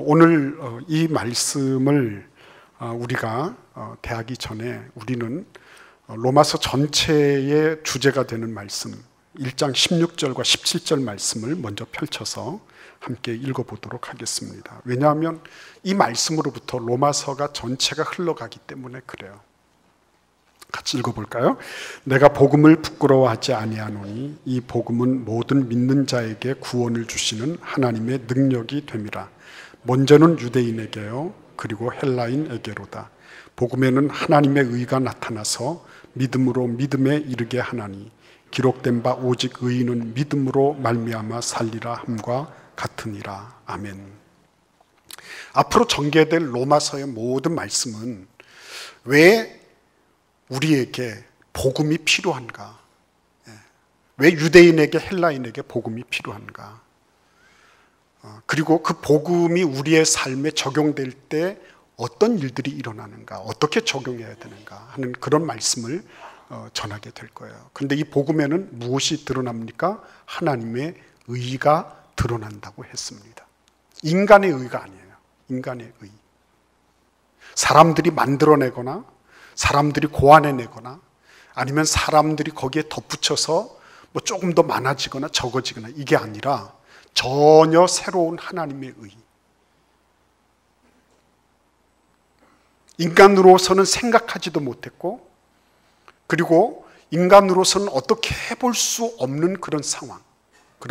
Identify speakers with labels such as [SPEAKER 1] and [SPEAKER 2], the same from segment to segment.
[SPEAKER 1] 오늘 이 말씀을 우리가 대하기 전에 우리는 로마서 전체의 주제가 되는 말씀 1장 16절과 17절 말씀을 먼저 펼쳐서 함께 읽어보도록 하겠습니다. 왜냐하면 이 말씀으로부터 로마서가 전체가 흘러가기 때문에 그래요. 같이 읽어볼까요? 내가 복음을 부끄러워하지 아니하노니 이 복음은 모든 믿는 자에게 구원을 주시는 하나님의 능력이 됨이라. 먼저는 유대인에게요 그리고 헬라인에게로다. 복음에는 하나님의 의가 나타나서 믿음으로 믿음에 이르게 하나니 기록된 바 오직 의인은 믿음으로 말미암아 살리라 함과 같으니라. 아멘. 앞으로 전개될 로마서의 모든 말씀은 왜 우리에게 복음이 필요한가? 왜 유대인에게 헬라인에게 복음이 필요한가? 그리고 그 복음이 우리의 삶에 적용될 때 어떤 일들이 일어나는가? 어떻게 적용해야 되는가? 하는 그런 말씀을 전하게 될 거예요. 그런데 이 복음에는 무엇이 드러납니까? 하나님의 의가 드러난다고 했습니다. 인간의 의가 아니에요. 인간의 의. 사람들이 만들어내거나 사람들이 고안해내거나 아니면 사람들이 거기에 덧붙여서 뭐 조금 더 많아지거나 적어지거나 이게 아니라 전혀 새로운 하나님의 의. 인간으로서는 생각하지도 못했고 그리고 인간으로서는 어떻게 해볼 수 없는 그런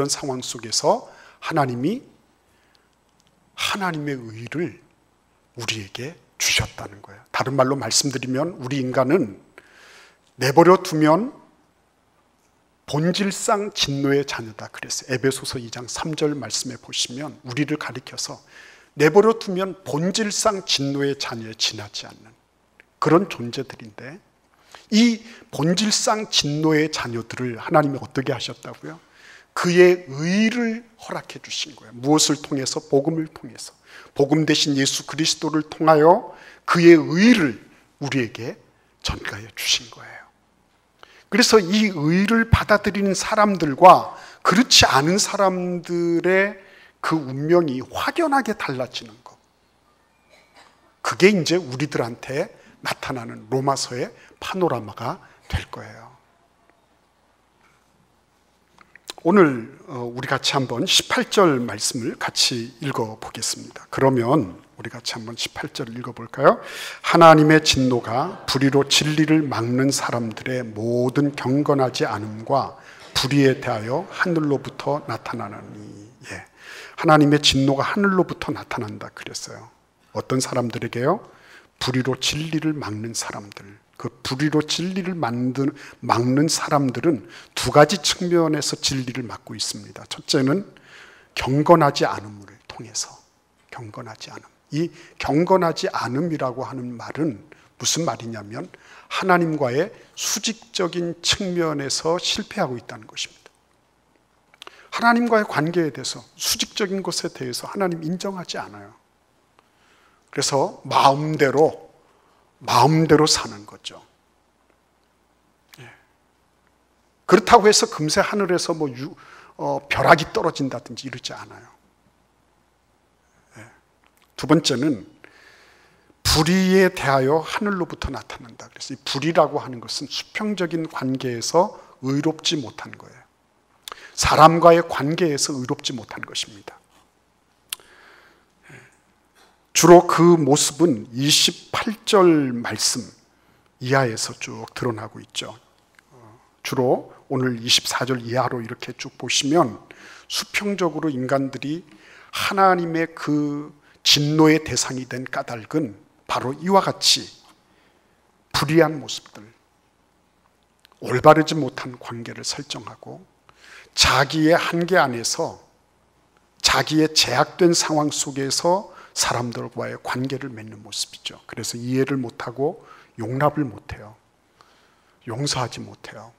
[SPEAKER 1] 상황 속에서 하나님이 하나님의 의를 우리에게 주셨다는 거예요. 다른 말로 말씀드리면 우리 인간은 내버려 두면 본질상 진노의 자녀다 그랬어요. 에베소서 2장 3절 말씀에 보시면 우리를 가리켜서 내버려 두면 본질상 진노의 자녀에 지나지 않는 그런 존재들인데 이 본질상 진노의 자녀들을 하나님이 어떻게 하셨다고요? 그의 의를 허락해 주신 거예요. 무엇을 통해서? 복음을 통해서. 복음 대신 예수 그리스도를 통하여 그의 의를 우리에게 전가해 주신 거예요. 그래서 이 의를 받아들이는 사람들과 그렇지 않은 사람들의 그 운명이 확연하게 달라지는 것. 그게 이제 우리들한테 나타나는 로마서의 파노라마가 될 거예요. 오늘 우리 같이 한번 18절 말씀을 같이 읽어보겠습니다. 그러면 우리 같이 한번 18절을 읽어볼까요? 하나님의 진노가 불의로 진리를 막는 사람들의 모든 경건하지 않음과 불의에 대하여 하늘로부터 나타나니. 하나님의 진노가 하늘로부터 나타난다 그랬어요. 어떤 사람들에게요? 불의로 진리를 막는 사람들. 그 불의로 진리를 막는 사람들은 두 가지 측면에서 진리를 막고 있습니다. 첫째는 경건하지 않음을 통해서. 경건하지 않음. 이 경건하지 않음이라고 하는 말은 무슨 말이냐면 하나님과의 수직적인 측면에서 실패하고 있다는 것입니다. 하나님과의 관계에 대해서 수직적인 것에 대해서 하나님 인정하지 않아요. 그래서 마음대로 사는 거죠. 그렇다고 해서 금세 하늘에서 벼락이 떨어진다든지 이러지 않아요. 두 번째는 불의에 대하여 하늘로부터 나타난다. 그래서 이 불의라고 하는 것은 수평적인 관계에서 의롭지 못한 거예요. 사람과의 관계에서 의롭지 못한 것입니다. 주로 그 모습은 28절 말씀 이하에서 쭉 드러나고 있죠. 주로 오늘 24절 이하로 이렇게 쭉 보시면 수평적으로 인간들이 하나님의 그 진노의 대상이 된 까닭은 바로 이와 같이 불의한 모습들, 올바르지 못한 관계를 설정하고 자기의 한계 안에서 자기의 제약된 상황 속에서 사람들과의 관계를 맺는 모습이죠. 그래서 이해를 못하고 용납을 못해요. 용서하지 못해요.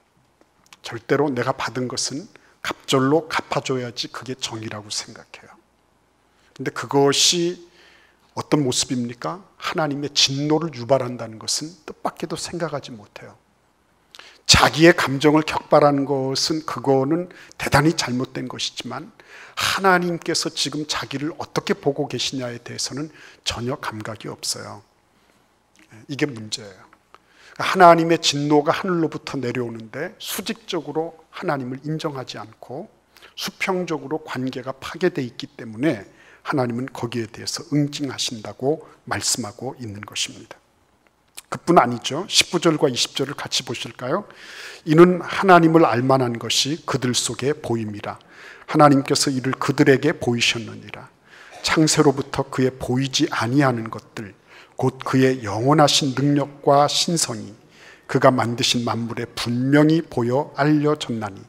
[SPEAKER 1] 절대로 내가 받은 것은 갑절로 갚아줘야지 그게 정의라고 생각해요. 근데 그것이 어떤 모습입니까? 하나님의 진노를 유발한다는 것은 뜻밖에도 생각하지 못해요. 자기의 감정을 격발하는 것은 그거는 대단히 잘못된 것이지만 하나님께서 지금 자기를 어떻게 보고 계시냐에 대해서는 전혀 감각이 없어요. 이게 문제예요. 하나님의 진노가 하늘로부터 내려오는데 수직적으로 하나님을 인정하지 않고 수평적으로 관계가 파괴되어 있기 때문에 하나님은 거기에 대해서 응징하신다고 말씀하고 있는 것입니다. 그뿐 아니죠. 19절과 20절을 같이 보실까요? 이는 하나님을 알만한 것이 그들 속에 보임이라. 하나님께서 이를 그들에게 보이셨느니라. 창세로부터 그의 보이지 아니하는 것들, 곧 그의 영원하신 능력과 신성이 그가 만드신 만물에 분명히 보여 알려졌나니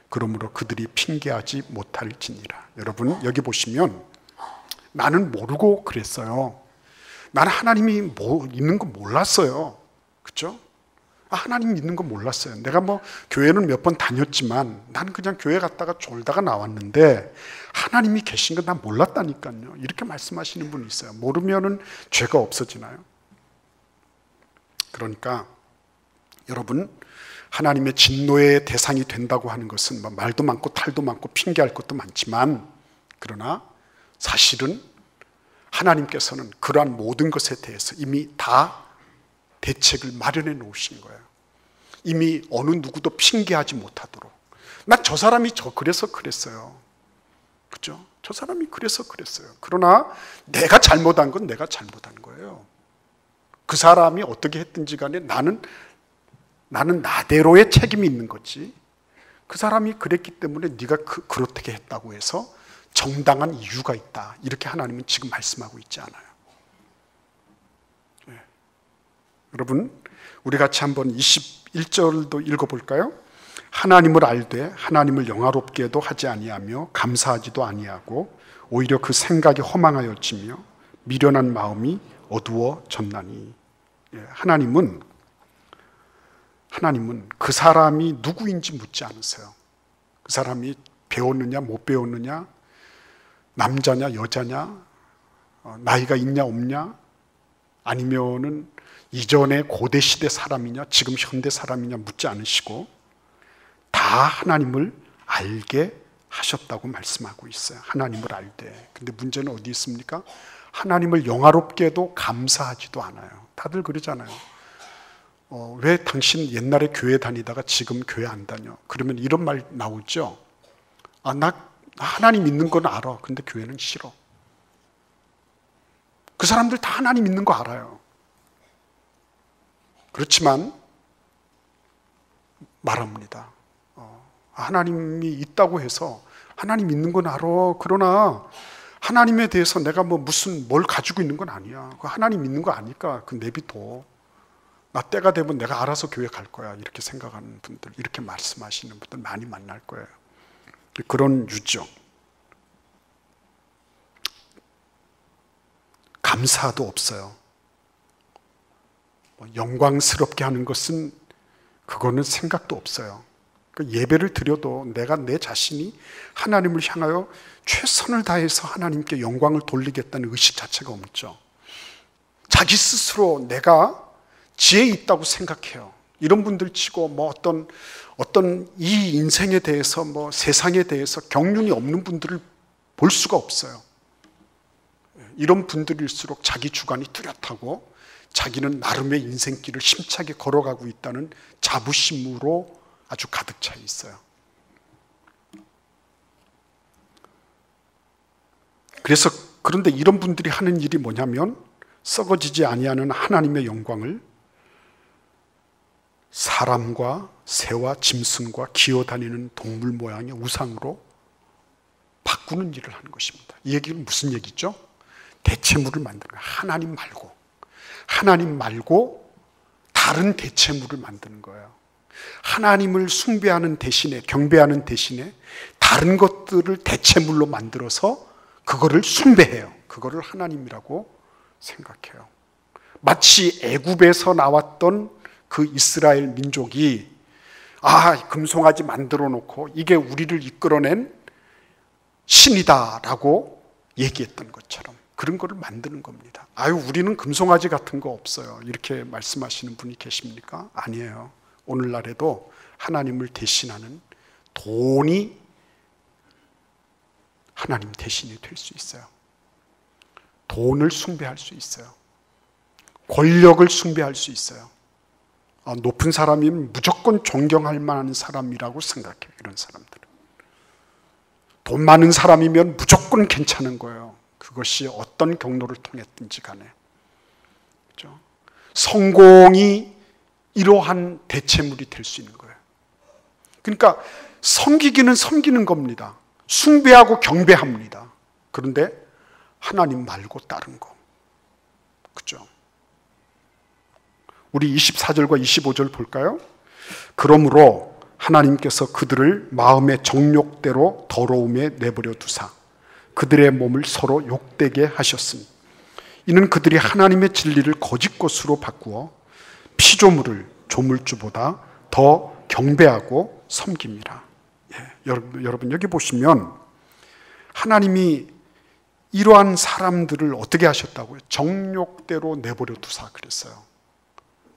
[SPEAKER 1] 그러므로 그들이 핑계하지 못할지니라. 여러분, 여기 보시면 나는 모르고 그랬어요. 나는 하나님이 있는 거 몰랐어요. 그렇죠? 하나님 있는 거 몰랐어요. 내가 교회는 몇 번 다녔지만 나는 그냥 교회 갔다가 졸다가 나왔는데 하나님이 계신 건 난 몰랐다니까요. 이렇게 말씀하시는 분이 있어요. 모르면은 죄가 없어지나요? 그러니까 여러분, 하나님의 진노의 대상이 된다고 하는 것은 말도 많고 탈도 많고 핑계할 것도 많지만, 그러나 사실은 하나님께서는 그러한 모든 것에 대해서 이미 다 대책을 마련해 놓으신 거예요. 이미 어느 누구도 핑계하지 못하도록. 나 저 사람이 그래서 그랬어요. 그죠? 저 사람이 그래서 그랬어요. 그러나 내가 잘못한 건 내가 잘못한 거예요. 그 사람이 어떻게 했든지 간에 나는 나대로의 책임이 있는 거지. 그 사람이 그랬기 때문에 네가 그렇게 했다고 해서 정당한 이유가 있다. 이렇게 하나님은 지금 말씀하고 있지 않아요. 네. 여러분, 우리 같이 한번 21절도 읽어볼까요? 하나님을 알되 하나님을 영화롭게도 하지 아니하며 감사하지도 아니하고 오히려 그 생각이 허망하여지며 미련한 마음이 어두워졌나니. 예, 하나님은 그 사람이 누구인지 묻지 않으세요. 그 사람이 배웠느냐 못 배웠느냐, 남자냐 여자냐, 나이가 있냐 없냐, 아니면은 이전에 고대 시대 사람이냐 지금 현대 사람이냐 묻지 않으시고 다 하나님을 알게 하셨다고 말씀하고 있어요. 하나님을 알되. 근데 문제는 어디 있습니까? 하나님을 영화롭게도 감사하지도 않아요. 다들 그러잖아요. 왜 당신 옛날에 교회 다니다가 지금 교회 안 다녀? 그러면 이런 말 나오죠. 나 하나님 있는 건 알아. 근데 교회는 싫어. 그 사람들 다 하나님 있는 거 알아요. 그렇지만 말합니다. 하나님이 있다고 해서 하나님 있는 건 알아. 그러나 하나님에 대해서 내가 뭘 가지고 있는 건 아니야. 하나님 있는 거 아니까 내비둬. 나 때가 되면 내가 알아서 교회 갈 거야. 이렇게 생각하는 분들, 이렇게 말씀하시는 분들 많이 만날 거예요. 그런 유죠. 감사도 없어요. 영광스럽게 하는 것은 그거는 생각도 없어요. 예배를 드려도 내가 내 자신이 하나님을 향하여 최선을 다해서 하나님께 영광을 돌리겠다는 의식 자체가 없죠. 자기 스스로 내가 지혜 있다고 생각해요. 이런 분들 치고 어떤 이 인생에 대해서 세상에 대해서 경륜이 없는 분들을 볼 수가 없어요. 이런 분들일수록 자기 주관이 뚜렷하고 자기는 나름의 인생길을 힘차게 걸어가고 있다는 자부심으로 아주 가득 차 있어요. 그런데 이런 분들이 하는 일이 뭐냐면 썩어지지 아니하는 하나님의 영광을 사람과 새와 짐승과 기어다니는 동물 모양의 우상으로 바꾸는 일을 하는 것입니다. 이 얘기는 무슨 얘기죠? 대체물을 만드는 거예요. 하나님 말고 다른 대체물을 만드는 거예요. 하나님을 숭배하는 대신에, 경배하는 대신에 다른 것들을 대체물로 만들어서 그거를 숭배해요. 그거를 하나님이라고 생각해요. 마치 애굽에서 나왔던 그 이스라엘 민족이 금송아지 만들어 놓고 이게 우리를 이끌어낸 신이다라고 얘기했던 것처럼 그런 거를 만드는 겁니다. 우리는 금송아지 같은 거 없어요. 이렇게 말씀하시는 분이 계십니까? 아니에요. 오늘날에도 하나님을 대신하는 돈이 하나님 대신이 될 수 있어요. 돈을 숭배할 수 있어요. 권력을 숭배할 수 있어요. 높은 사람이면 무조건 존경할 만한 사람이라고 생각해요. 이런 사람들은. 돈 많은 사람이면 무조건 괜찮은 거예요. 그것이 어떤 경로를 통했든지 간에. 그렇죠? 성공이 이러한 대체물이 될 수 있는 거예요. 그러니까 섬기기는 섬기는 겁니다. 숭배하고 경배합니다. 그런데 하나님 말고 다른 거. 그죠? 우리 24절과 25절 볼까요? 그러므로 하나님께서 그들을 마음의 정욕대로 더러움에 내버려 두사 그들의 몸을 서로 욕되게 하셨으니 이는 그들이 하나님의 진리를 거짓 것으로 바꾸어 피조물을 조물주보다 더 경배하고 섬깁니다. 예, 여러분 여기 보시면 하나님이 이러한 사람들을 어떻게 하셨다고요? 정욕대로 내버려 두사 그랬어요.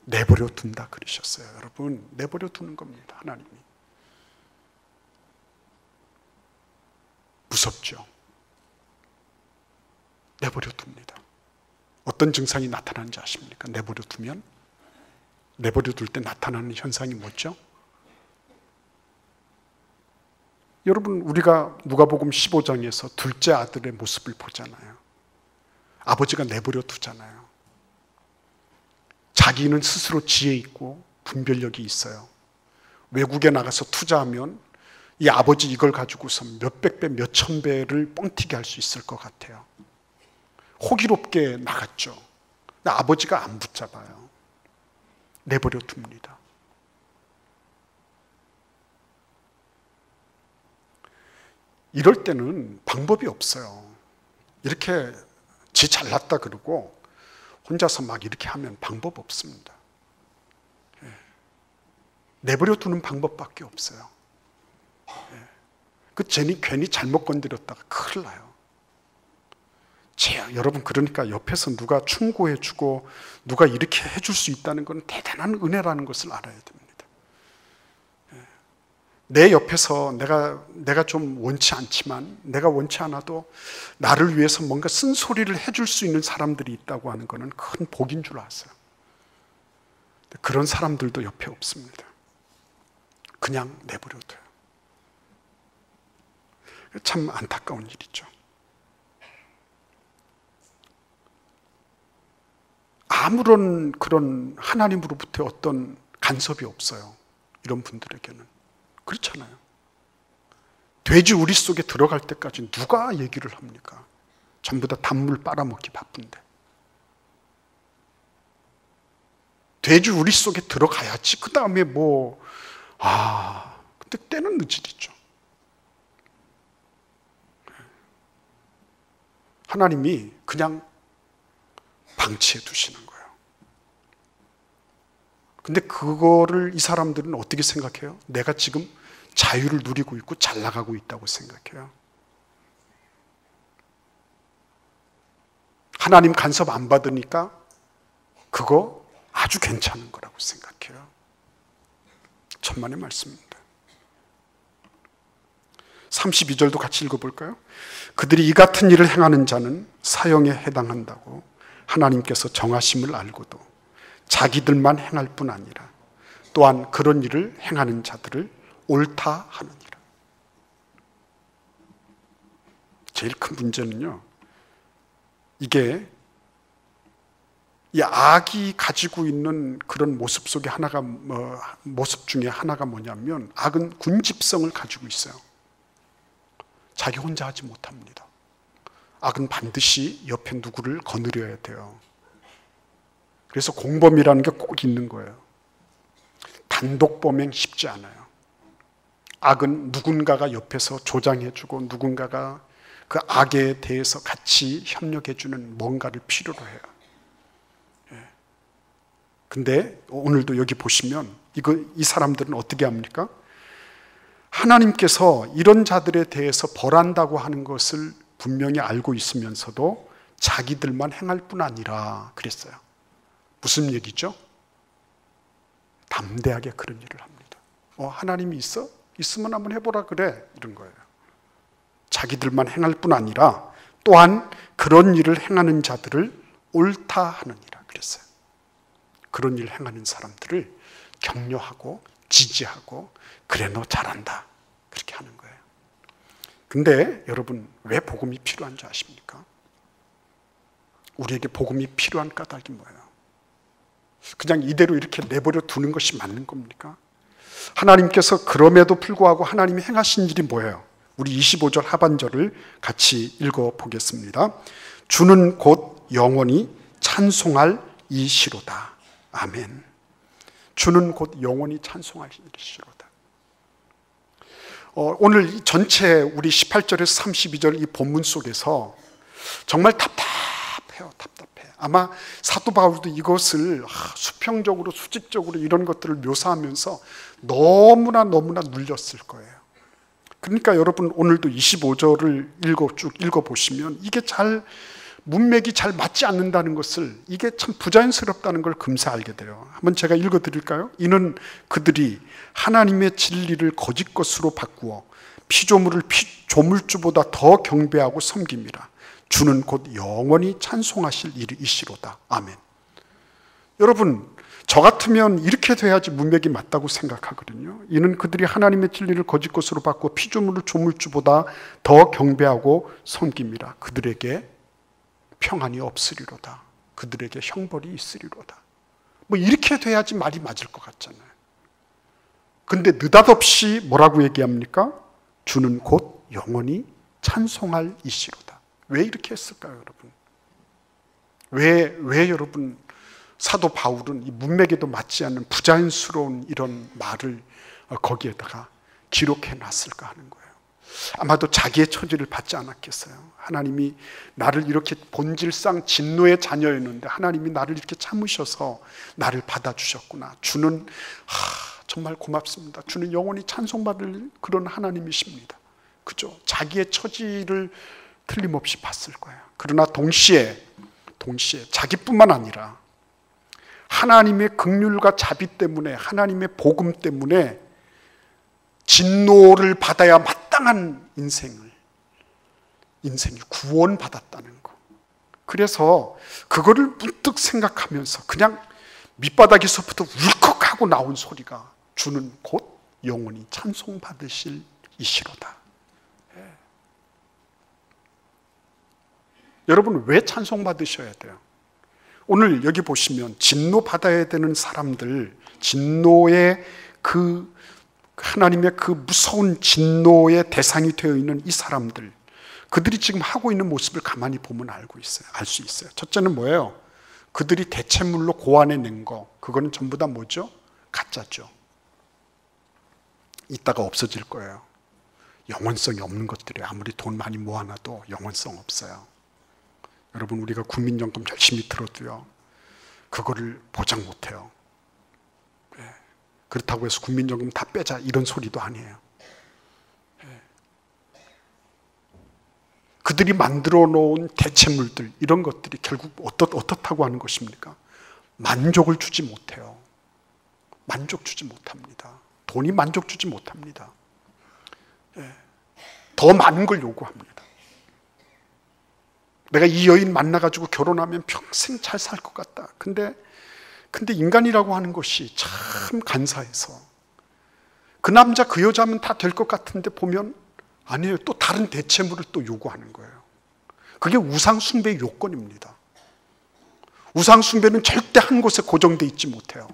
[SPEAKER 1] 내버려 둔다 그러셨어요. 여러분 내버려 두는 겁니다. 하나님이. 무섭죠? 내버려 둡니다. 어떤 증상이 나타나는지 아십니까? 내버려 두면? 내버려 둘 때 나타나는 현상이 뭐죠? 여러분 우리가 누가복음 15장에서 둘째 아들의 모습을 보잖아요. 아버지가 내버려 두잖아요. 자기는 스스로 지혜 있고 분별력이 있어요. 외국에 나가서 투자하면 이 아버지 이걸 가지고서 몇백 배, 몇천 배를 뻥튀기 할 수 있을 것 같아요. 호기롭게 나갔죠. 근데 아버지가 안 붙잡아요. 내버려 둡니다. 이럴 때는 방법이 없어요. 이렇게 지 잘났다 그러고 혼자서 막 이렇게 하면 방법 없습니다. 내버려 두는 방법밖에 없어요. 그 괜히 잘못 건드렸다가 큰일 나요. 여러분 그러니까 옆에서 누가 충고해 주고 누가 이렇게 해줄 수 있다는 건 대단한 은혜라는 것을 알아야 됩니다. 내 옆에서 내가 좀 원치 않지만 내가 원치 않아도 나를 위해서 뭔가 쓴소리를 해줄 수 있는 사람들이 있다고 하는 것은 큰 복인 줄 아세요. 그런 사람들도 옆에 없습니다. 그냥 내버려둬요. 참 안타까운 일이죠. 아무런 그런 하나님으로부터 어떤 간섭이 없어요. 이런 분들에게는. 그렇잖아요. 돼지 우리 속에 들어갈 때까지 누가 얘기를 합니까? 전부 다 단물 빨아먹기 바쁜데. 돼지 우리 속에 들어가야지. 그 다음에 근데 때는 늦으리죠. 하나님이 그냥 방치해 두시는 거예요. 근데 그거를 이 사람들은 어떻게 생각해요? 내가 지금 자유를 누리고 있고 잘 나가고 있다고 생각해요. 하나님 간섭 안 받으니까 그거 아주 괜찮은 거라고 생각해요. 천만의 말씀입니다. 32절도 같이 읽어볼까요? 그들이 이 같은 일을 행하는 자는 사형에 해당한다고 하나님께서 정하심을 알고도 자기들만 행할 뿐 아니라 또한 그런 일을 행하는 자들을 옳다 하느니라. 제일 큰 문제는요, 이게 이 악이 가지고 있는 그런 모습 속에 모습 중에 하나가 뭐냐면 악은 군집성을 가지고 있어요. 자기 혼자 하지 못합니다. 악은 반드시 옆에 누구를 거느려야 돼요. 그래서 공범이라는 게 꼭 있는 거예요. 단독 범행 쉽지 않아요. 악은 누군가가 옆에서 조장해주고 누군가가 그 악에 대해서 같이 협력해주는 뭔가를 필요로 해요. 근데 오늘도 여기 보시면 이 사람들은 어떻게 합니까? 하나님께서 이런 자들에 대해서 벌한다고 하는 것을 분명히 알고 있으면서도 자기들만 행할 뿐 아니라 그랬어요. 무슨 얘기죠? 담대하게 그런 일을 합니다. 하나님이 있어? 있으면 한번 해보라 그래. 이런 거예요. 자기들만 행할 뿐 아니라 또한 그런 일을 행하는 자들을 옳다 하느니라 그랬어요. 그런 일을 행하는 사람들을 격려하고 지지하고 그래 너 잘한다 그렇게 하는 거예요. 근데 여러분 왜 복음이 필요한 줄 아십니까? 우리에게 복음이 필요한 까닭이 뭐예요? 그냥 이대로 이렇게 내버려 두는 것이 맞는 겁니까? 하나님께서 그럼에도 불구하고 하나님이 행하신 일이 뭐예요? 우리 25절 하반절을 같이 읽어보겠습니다. 주는 곧 영원히 찬송할 이시로다. 아멘. 주는 곧 영원히 찬송할 이시로다. 오늘 전체 우리 18절에서 32절 이 본문 속에서 정말 답답해요. 아마 사도 바울도 이것을 수평적으로 수직적으로 이런 것들을 묘사하면서 너무나 눌렸을 거예요. 그러니까 여러분 오늘도 25절을 쭉 읽어보시면 이게 문맥이 잘 맞지 않는다는 것을, 이게 참 부자연스럽다는 걸 금세 알게 돼요. 한번 제가 읽어드릴까요? 이는 그들이 하나님의 진리를 거짓 것으로 바꾸어 피조물을 조물주보다 더 경배하고 섬김이라. 주는 곧 영원히 찬송하실 이시로다. 아멘. 여러분 저 같으면 이렇게 돼야지 문맥이 맞다고 생각하거든요. 이는 그들이 하나님의 진리를 거짓 것으로 바꾸어 피조물을 조물주보다 더 경배하고 섬김이라. 그들에게 평안이 없으리로다. 그들에게 형벌이 있으리로다. 이렇게 돼야지 말이 맞을 것 같잖아요. 근데 느닷없이 뭐라고 얘기합니까? 주는 곧 영원히 찬송할 이시로다. 왜 이렇게 했을까요, 여러분? 왜 여러분 사도 바울은 이 문맥에도 맞지 않는 부자연스러운 이런 말을 거기에다가 기록해 놨을까 하는 거예요. 아마도 자기의 처지를 받지 않았겠어요. 하나님이 나를 이렇게 본질상 진노의 자녀였는데 하나님이 나를 이렇게 참으셔서 나를 받아주셨구나. 주는 정말 고맙습니다. 주는 영원히 찬송받을 그런 하나님이십니다. 그죠? 자기의 처지를 틀림없이 봤을 거예요. 그러나 동시에 자기뿐만 아니라 하나님의 긍휼과 자비 때문에, 하나님의 복음 때문에 진노를 받아야 마땅한 인생이 구원받았다는 거. 그래서 그거를 문득 생각하면서 그냥 밑바닥에서부터 울컥하고 나온 소리가 주는 곧 영원히 찬송받으실 이시로다. 여러분 왜 찬송받으셔야 돼요? 오늘 여기 보시면 진노받아야 되는 사람들, 진노의 하나님의 그 무서운 진노의 대상이 되어 있는 이 사람들, 그들이 지금 하고 있는 모습을 가만히 보면 알 수 있어요. 첫째는 뭐예요? 그들이 대체물로 고안해 낸 거, 그거는 전부 다 뭐죠? 가짜죠. 이따가 없어질 거예요. 영원성이 없는 것들이 아무리 돈 많이 모아놔도 영원성 없어요. 여러분 우리가 국민연금 열심히 들어도요 그거를 보장 못해요. 그렇다고 해서 국민연금 다 빼자 이런 소리도 아니에요. 그들이 만들어 놓은 대체물들, 이런 것들이 결국 어떻다고 하는 것입니까? 만족을 주지 못해요. 만족 주지 못합니다. 돈이 만족 주지 못합니다. 더 많은 걸 요구합니다. 내가 이 여인 만나가지고 결혼하면 평생 잘 살 것 같다. 근데 인간이라고 하는 것이 참 간사해서 그 남자 그 여자면 다 될 것 같은데 보면 아니에요. 또 다른 대체물을 또 요구하는 거예요. 그게 우상숭배의 요건입니다. 우상숭배는 절대 한 곳에 고정되어 있지 못해요.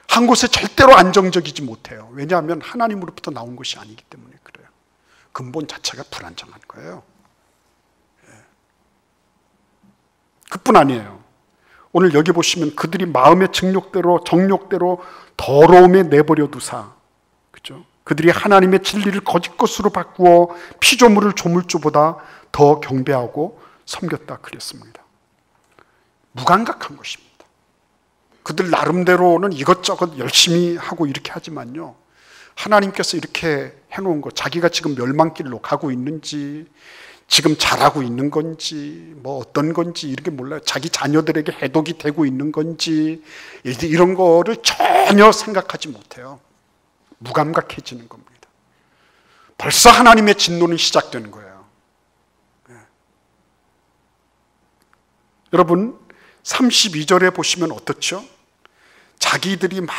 [SPEAKER 1] 한 곳에 절대로 안정적이지 못해요. 왜냐하면 하나님으로부터 나온 것이 아니기 때문에 그래요. 근본 자체가 불안정한 거예요. 그뿐 아니에요. 오늘 여기 보시면 그들이 마음의 정욕대로 더러움에 내버려 두사, 그죠? 그들이 하나님의 진리를 거짓 것으로 바꾸어 피조물을 조물주보다 더 경배하고 섬겼다 그랬습니다. 무감각한 것입니다. 그들 나름대로는 이것저것 열심히 하고 이렇게 하지만요, 하나님께서 이렇게 해놓은 것, 자기가 지금 멸망길로 가고 있는지, 지금 잘하고 있는 건지 뭐 어떤 건지 이런 게 몰라요. 자기 자녀들에게 해독이 되고 있는 건지 이런 거를 전혀 생각하지 못해요. 무감각해지는 겁니다. 벌써 하나님의 진노는 시작되는 거예요. 네. 여러분 32절에 보시면 어떻죠? 자기들이 막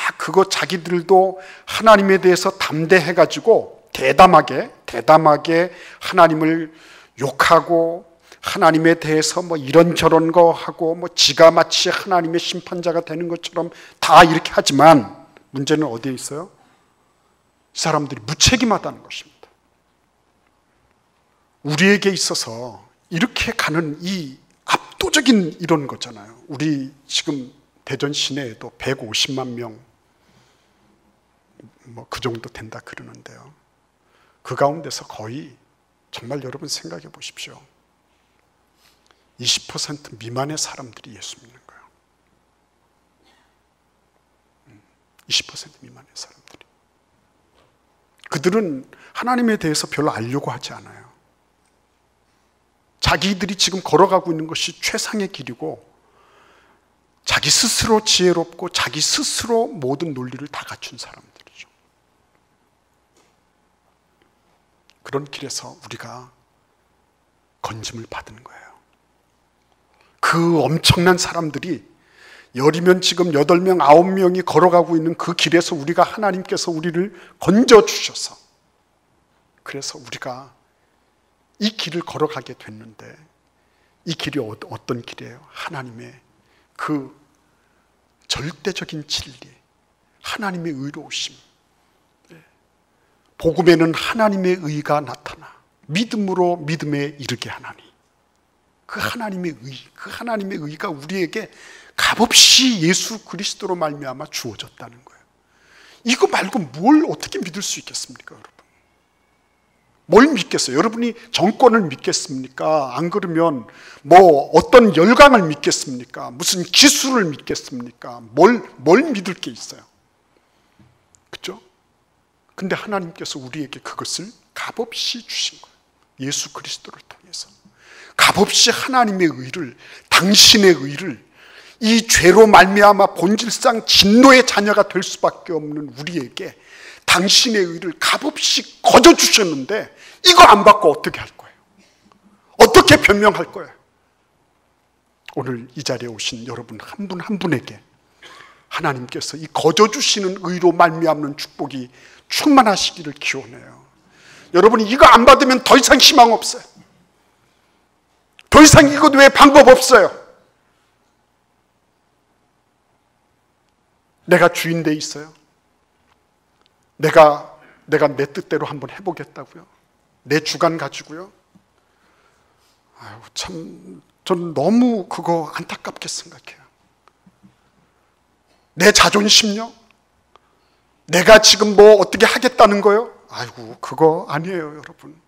[SPEAKER 1] 자기들도 하나님에 대해서 담대해가지고 대담하게 하나님을 욕하고 하나님에 대해서 뭐 이런저런 거 하고 뭐 지가 마치 하나님의 심판자가 되는 것처럼 다 이렇게 하지만 문제는 어디에 있어요? 이 사람들이 무책임하다는 것입니다. 우리에게 있어서 이렇게 가는 이 압도적인 이런 거잖아요. 우리 지금 대전 시내에도 150만 명 뭐 그 정도 된다 그러는데요. 그 가운데서 거의 정말 여러분 생각해 보십시오. 20% 미만의 사람들이 예수 믿는 거예요. 20% 미만의 사람들이. 그들은 하나님에 대해서 별로 알려고 하지 않아요. 자기들이 지금 걸어가고 있는 것이 최상의 길이고 자기 스스로 지혜롭고 자기 스스로 모든 논리를 다 갖춘 사람들이죠. 그런 길에서 우리가 건짐을 받은 거예요. 그 엄청난 사람들이 열이면 지금 8명, 9명이 걸어가고 있는 그 길에서 우리가 하나님께서 우리를 건져주셔서 그래서 우리가 이 길을 걸어가게 됐는데 이 길이 어떤 길이에요? 하나님의 그 절대적인 진리, 하나님의 의로우심. 복음에는 하나님의 의가 나타나 믿음으로 믿음에 이르게 하나니 그 하나님의 의가 우리에게 값없이 예수 그리스도로 말미암아 주어졌다는 거예요. 이거 말고 뭘 어떻게 믿을 수 있겠습니까, 여러분? 뭘 믿겠어요? 여러분이 정권을 믿겠습니까? 안 그러면 뭐 어떤 열강을 믿겠습니까? 무슨 기술을 믿겠습니까? 뭘 믿을 게 있어요? 그렇죠? 근데 하나님께서 우리에게 그것을 값없이 주신 거예요. 예수 그리스도를 통해서 값없이 하나님의 의를, 당신의 의를 이 죄로 말미암아 본질상 진노의 자녀가 될 수밖에 없는 우리에게 당신의 의를 값없이 거저 주셨는데 이거 안 받고 어떻게 할 거예요? 어떻게 변명할 거예요? 오늘 이 자리에 오신 여러분 한 분 한 분에게 하나님께서 이 거저 주시는 의로 말미암는 축복이 충만하시기를 기원해요. 여러분이 이거 안 받으면 더 이상 희망 없어요. 더 이상 이것 외에 방법 없어요. 내가 주인 돼 있어요. 내가 내 뜻대로 한번 해보겠다고요. 내 주관 가지고요. 아유, 참, 전 너무 그거 안타깝게 생각해요. 내 자존심요? 내가 지금 뭐 어떻게 하겠다는 거요? 아이고, 그거 아니에요, 여러분.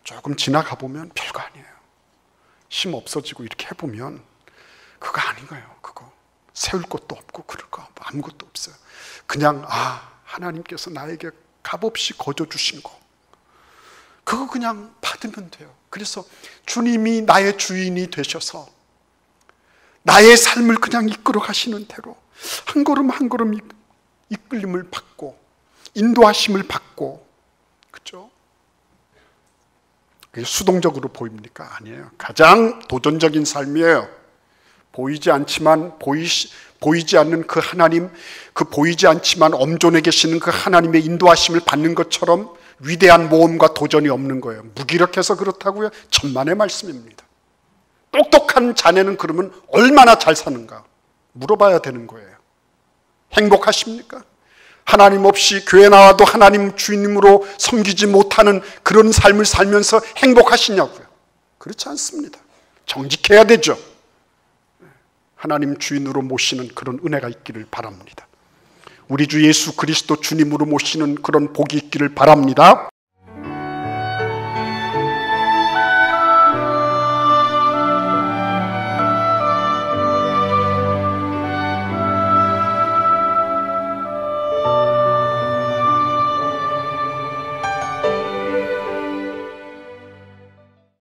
[SPEAKER 1] 조금 지나가 보면 별거 아니에요. 힘 없어지고 이렇게 해보면 그거 아닌 거예요, 그거. 세울 것도 없고 그럴 거 아무것도 없어요. 그냥 하나님께서 나에게 값없이 거저 주신 거 그거 그냥 받으면 돼요. 그래서 주님이 나의 주인이 되셔서 나의 삶을 그냥 이끌어 가시는 대로 한 걸음 한 걸음 이끌림을 받고 인도하심을 받고, 그렇죠? 그게 수동적으로 보입니까? 아니에요. 가장 도전적인 삶이에요. 보이지 않지만 보이지 않는 그 하나님, 그 보이지 않지만 엄존해 계시는 그 하나님의 인도하심을 받는 것처럼 위대한 모험과 도전이 없는 거예요. 무기력해서 그렇다고요? 천만의 말씀입니다. 똑똑한 자네는 그러면 얼마나 잘 사는가 물어봐야 되는 거예요. 행복하십니까? 하나님 없이 교회 나와도 하나님 주님으로 섬기지 못하는 그런 삶을 살면서 행복하시냐고요? 그렇지 않습니다. 정직해야 되죠. 하나님 주인으로 모시는 그런 은혜가 있기를 바랍니다. 우리 주 예수 그리스도 주님으로 모시는 그런 복이 있기를 바랍니다.